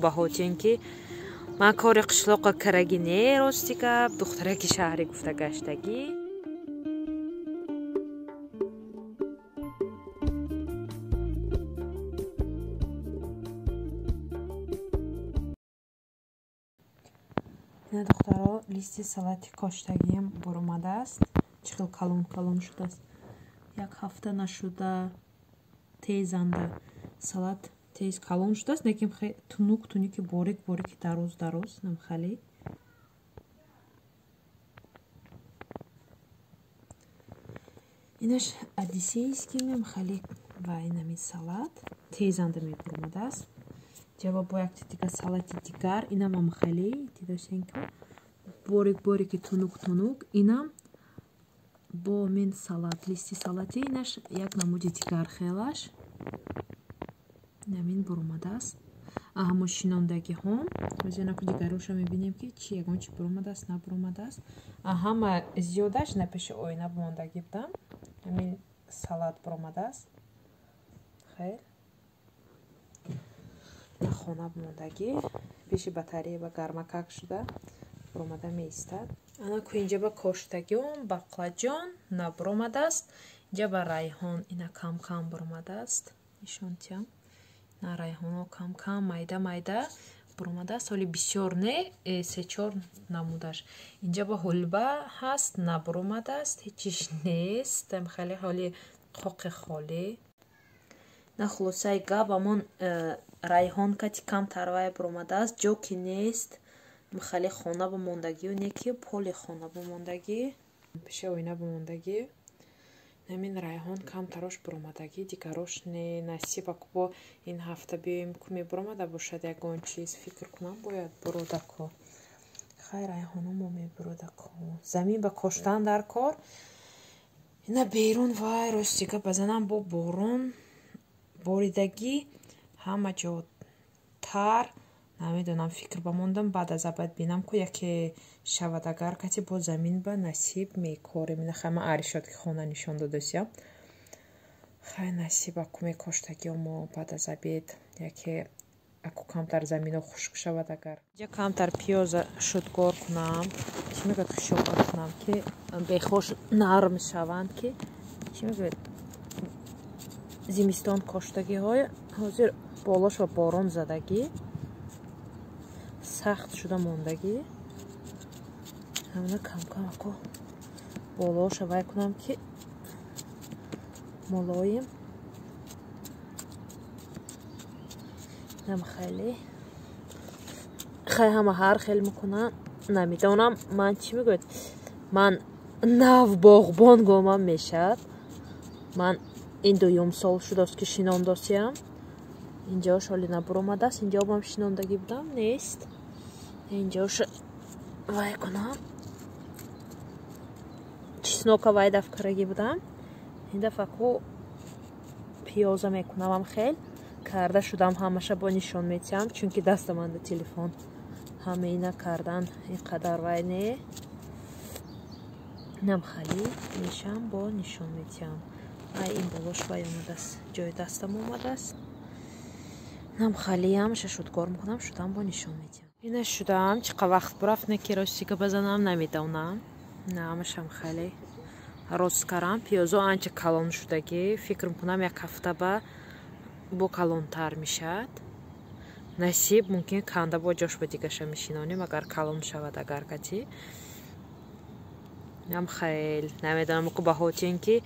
баҳотен ки ман кори қишлоқа карагӣ не рости гап духтараки шаҳрӣ гуфта гаштагӣ. ина духтаро листи салати коштагиам буромадааст. чӣ хел калон шудааст. як ҳафта нашуда тезанда салат тез калон шудааст, лекин тунуки борики дароз намхали. инаш одиссейский намхали ва инами салат тезанда мебуромадааст. ҷаба бо як тига салати дигар инам амхали дидосенко борики тунук инам бо мен салат листи салати инаш як намуди дигар хелаш намин буромадааст. ҳамо шинондагиҳо озенаку дигароша мебинем ки чи ягон чи буромадааст набуромадааст. ҳама зиёдаш на пеши оина бумондагӣ будам. ҳамин салат буромадааст. хел хона бумондагӣ пеши батарея ва гармакак шуда буромада меистад. анаку инҷа ба коштагиён бақладҷон набуромадааст. инҷа ба райҳон ина кам буромадааст. нишонтиам на райҳоно кам майда буромадааст. ҳоли бисёр не 3-4 намудаш. инҷа ба ҳулба ҳаст набуромадааст. ҳечиш нест хеле ҳоли қоқи холӣ. на хулосаи гап амон райҳон кати кам тарвай буромадааст. ҷо ки нест хеле хона бумондагӣ неки поли хона бумондагӣ пеши оина бумондагӣ намин райҳон кам тарош буромадагӣ дигарош не насибаку бо ин ҳафта биёем ку мебуромада бошад ягон чиз фикр кунам бояд буродаку хай райҳоно мо мебуродаку замин ба коштан дар кор. ина берун вай ростига базанам бо борон боридагӣ ҳама ҷо тар намедонам фикр ба мондам баъд аз абад бинам ку яке шавадагар кати бо замин ба насиб мекорем. ина хама аришотки хона нишон додосиям хай насиб аку мекоштагиё мо баъд аз абед яке аку камтар замино хушк шавад агар ҷа камтар пиёза шудгор кунам чӣ мегӯяд хишока кунам ки бехош нарм шаванд ки чӣ мегӯяд зимистон коштагиҳои ҳозир болош ва борон задагӣ сахт шуда мондагӣ ҳамна камкам аку болоша вай кунам ки молоим намхали хай ҳама ҳар хел мекунам намедонам ман чӣ мегӯяд ман нав боғбон гомам мешавад. ман ин 2 сол шудааст ки шинондосиам. инҷош ҳоли набуромадааст. инҷоам шинондагӣ будам нест. инҷош вай кунам чеснока вай дафкарагӣ будам. ин дафъаку пиёза мекунамам хел карда шудам ҳамаша бо нишон метиҳам чунки дастаманда телефон ҳама ина кардан инқадар вай не намхали мешам бо нишон метиҳам. ай ин болош вай омадааст ҷои дастам омадааст намхалиам шудгор мекунам шудам бо нишон метиҳам. ина шудам чӣ қа вақт бурафт не ки ростига базанам намедонам. наамашам хеле рост карам пиёзо анча калон шудагӣ фикр мекунам як ҳафта бо калонтар мешавад. насиб мумкин канда бо ҷош ба дигаша мешинонем агар калон шавад агар кати нам хел намедонам ку баҳотен ки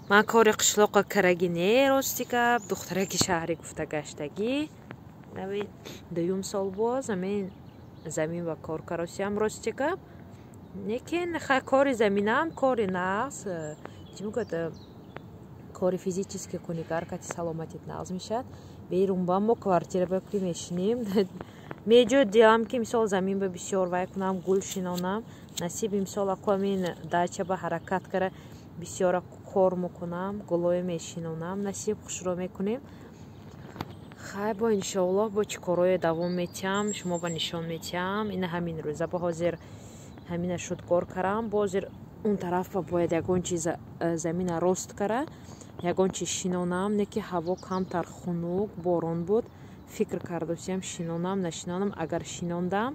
ман кори қишлоқа карагӣ не рости гап духтараки шаҳрӣ гуфта гаштагӣ навин 2 сол боз амин замин ва кор каросиям рости гап лекин хай кори заминам кори нағз чӣ мегӯяд кори физически куни гар кати саломатит нағз мешавад. берун ба мо квартира баки мешинем меҷӯд диам ки мисол замин ба бисёр вай кунам гул шинонам насиб имсол аку амин дача ба ҳаракат кара бисёр аку кор мекунам гулое мешинонам насиб хушро мекунем. хай бо иншоаллоҳ бо чӣ корое давом метиҳам шумо ба нишон метиҳам. ина ҳамин рӯза бо ҳозир ҳамина шудгор карам бозир он тараф ба бояд ягон чиз замина рост кара ягон чиз шинонам не ки ҳаво камтар хунук борон буд фикр кардосиям шинонам нашинонам. Агар шинондам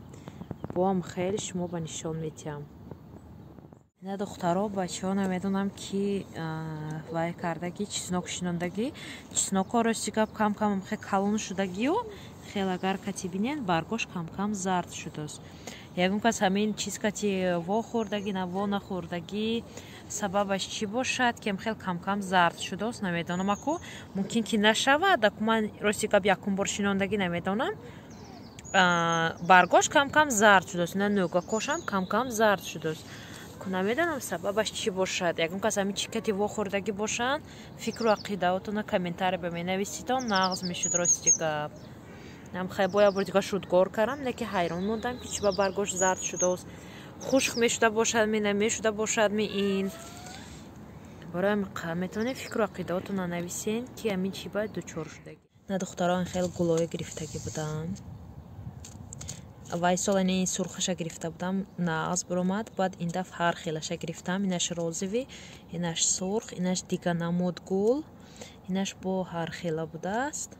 боам хеле шумо ба нишон метиҳам. ина духтаро бачаҳо намедонам ки вай кардагӣ чизнок шинондагӣ чизноко рости гап кам хе калон шудагию хел агар кати бинен баргош кам зард шудааст. ягон кас ҳамин чиз кати во хӯрдагӣ на во нахӯрдагӣ сабабаш чӣ бошад ки хел кам зард шудааст намедонам. аку мумкин ки нашавад. аку ман рости гап якум бор шинондагӣ намедонам. баргош кам зард шудааст. ина нӯгакошам кам зард шудааст. намедонам сабабаш чӣ бошад. ягон кас ҳамин чӣ кати во хӯрдагӣ бошанд фикру ақидаотуна комментария ба менависидон нағз мешуд рости гап. намхай бо як бор дига шудгор кардам неки ҳайрон мондам ки чӣ ба баргош зард шудааст. хушк мешуда бошад ми намешуда бошад ми ин барои метавонед фикру ақидаотуна нависен ки ҳамин чӣ ба дучор шудагӣ. на духтарон хел гулое гирифтагӣ будам. вай сол ин сурхаша гирифта будам нағз биромад. баъд ин дафъ ҳар хелаша гирифтам. инаш розови, инаш сурх, инаш дига намуд гул, инаш бо ҳар хела будааст.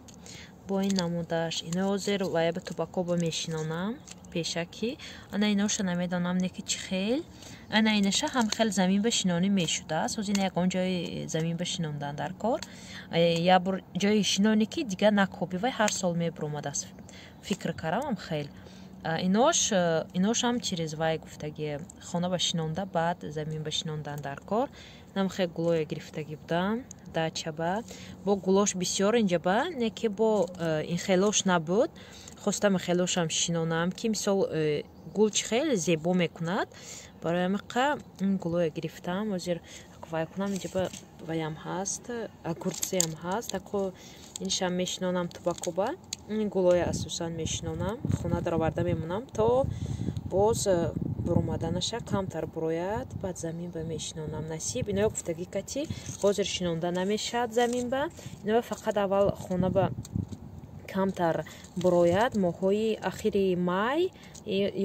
бо ин намудаш ина ҳозир вай ба тубакоба мешинонам пешаки. ана иноша намедонам неки чӣ хел. ана инаша ҳам хел замин ба шинонӣ мешудааст. ҳозир ягон ҷои замин ба шинондан дар кор. як бор ҷои шиноне ки дига накоби вай ҳар сол мебиромадааст. фикр кардам хел инош ҳам чиз вай гуфтагӣ хона ба шинонда баъд замин ба шинондан дар кор. намхе гулоя гирифтагӣ будам дачаба бо гулош бисёр инҷаба неки бо ин хелош набуд. хостам хелошам шинонам ки мисол гул чӣ хел зебо мекунад. барои амиқа гулоя гирифтам. ҳозир вай кунам инҷаба ваям ҳаст агурцеам ҳаст. аку иншам мешинонам тубакоба. ин гулоя асосан мешинонам. хона дароварда мемонам то боз биромаданаша камтар бирояд. баъд замин ба мешинонам. насиб ино гуфтагӣ кати ҳозир шинонда намешавад замин ба. ино фақат аввал хона ба камтар бирояд моҳҳои ахири май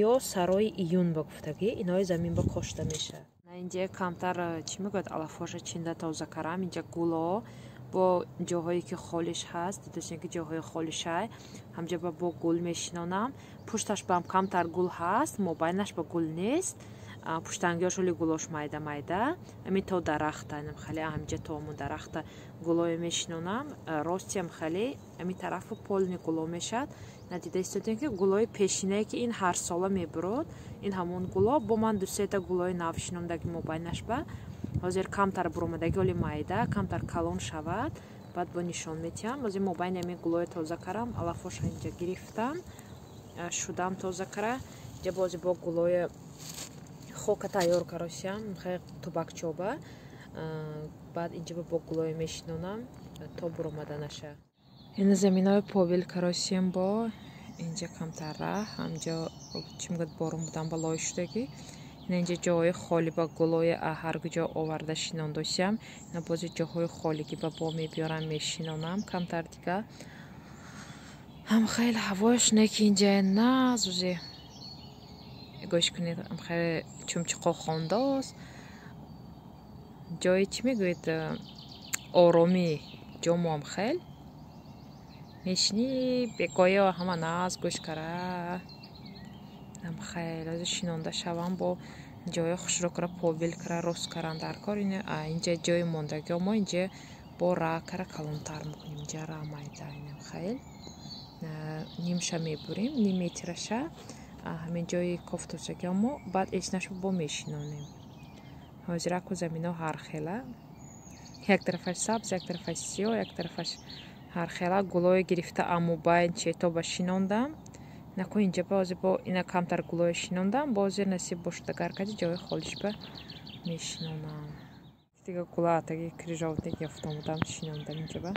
ё сарои июн ба гуфтагӣ инои замин ба кошта мешавад. инҷа камтар чӣ мегӯяд алафоша чинда тоза карам. инҷа гуло бо ҷоҳое ки холиш ҳаст дидосем ки ҷоҳои холишай ҳамҷаба бо гул мешинонам. пушташ бам камтар гул ҳаст мобайнаш ба гул нест. пуштангиёш оли гулош майда ҳамин то дарахта хеле ҳамҷа то ҳамун дарахта гулое мешинонам. ростиам хеле ҳамин тарафу полни гуло мешад. надида истодем ки гулои пешинае ки ин ҳар сола мебурод ин ҳамун гуло бо ман дусета гулои нав шинондаги мобайнаш ба ҳозир камтар буромадаги оли майда камтар калон шавад. баъд бо нишон метиҳам. ҳозир мобайни ҳамин гулои тоза карам алафоша инҷа гирифтам шудам тоза кара. инҷа бози бо гулои хока тайёр каросиям хе тубакчоба. баъд инҷаба бо гулое мешинонам то буромада наша. ин заминои повил каросиям бо инҷа камтарра ҳамҷо чӣ мегӯяд борум будам ба лой шудагӣ. инҷа ҷоҳои холи ба гулои ҳаргуҷо оварда шинондосиям. ина бози ҷоҳои холиги ба бо мебиёрам мешинонам камтар дига. ҳам хеле ҳавош неки инҷа нағз узи гӯш кунед ҳам хеле чумчуқо хондост. ҷои чӣ мегӯед оромӣ ҷомуам хел мешини бекоя ҳама нағз гӯш кара. ҳам хел ҳозир шинонда шавам бо ҷои хушро кара повил кара рост каран дар кор. инҷа ҷои мондагиомо инҷа бо ра кара калонтар мекунем. инҷа ра майда инам хел нимша мебурем ним метираша ҳамин ҷои кофтосагиомо баъд эснашо бо мешинонем. ҳозир аку замино ҳархела як тарафаш сабз як тарафаш сиёҳ як тарафаш ҳархела гулое гирифта амубайн четоба шинондам. наку инҷаба ҳозир бо ина камтар гулое шинондам бо ҳозир насиб бошуда гаркади ҷои холишба мешинонам. дига гулаатаги крижовник ёфтамудам шинондам инҷаба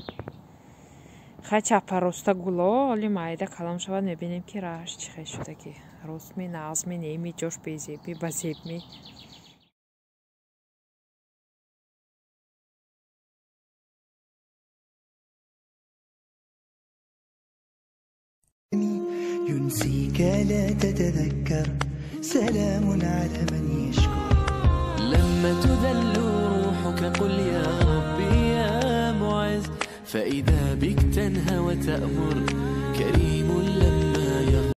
хай чапа роста гуло оли майда калон шавад мебинем ки раҳаш чӣ хел шудагӣ ростми нағзми неми ҷош безеби ба зебми. ينسيك لا تتذكر سلام على من يشكر لما تذل روحك قل يا ربي يا معز فإذا بك تنهى وتأمر كريم لم